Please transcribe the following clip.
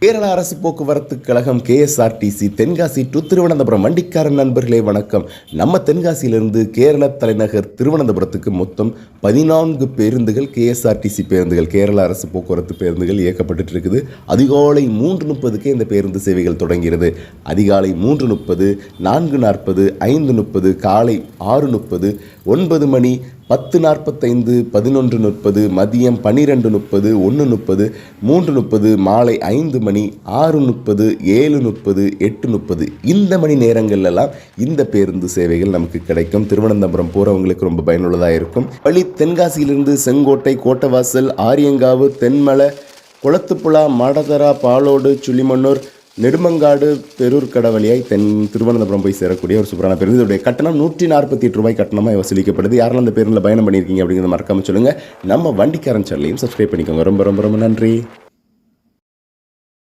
கேரள அரசு போக்குவரத்து கழகம் KSRTC Tenkasi to Thiruvananthapuram வண்டிக்காரன் நண்பர்களே வணக்கம். நம்ம தென்காசியிலிருந்து கேரள தலைநகர் திருவனந்தபுரத்துக்கு மொத்தம் 14 பேருந்துகள் KSRTC பேருந்துகள் கேரள அரசு போக்குவரத்து பேருந்துகள் இயக்கப்பட்டு இருக்குது. அதிகாலை 3:30க்கே இந்த பேருந்து சேவைகள் தொடங்கிறது. அதிகாலை 3:30, 4:40, 5:30, காலை 6:30, 9 மணி, 10:45, 11:30, மதியம் 12:30, 1:30, 3:30, மாலை 5 மணி, 6:30, 7:30, 8:30 இந்த மணி நேரங்கள்லாம் இந்த பேருந்து சேவைகள் நமக்கு கிடைக்கும். திருவனந்தபுரம் போகிறவங்களுக்கு ரொம்ப பயனுள்ளதாக இருக்கும். வழி தென்காசியிலிருந்து செங்கோட்டை, கோட்டவாசல், ஆரியங்காவு, தென்மலை, குளத்துப்புழா, மாடதரா, பாலோடு, சுள்ளிமண்ணூர், நெடுமங்காடு, பெரூர்கடை வழியாய் திருவனந்தபுரம் போய் சேரக்கூடிய ஒரு சூப்பரான பேருந்து. இதோடைய கட்டணம் 148 ரூபாய் கட்டணமாக வசூலிக்கப்படுது. யாரெல்லாம் அந்த பேருந்தில் பயணம் பண்ணியிருக்கீங்க அப்படிங்கிறத மறக்காமல் சொல்லுங்கள். நம்ம வண்டிக்காரன் சேனலையும் சப்ஸ்கிரைப் பண்ணிக்கோங்க. ரொம்ப ரொம்ப ரொம்ப நன்றி.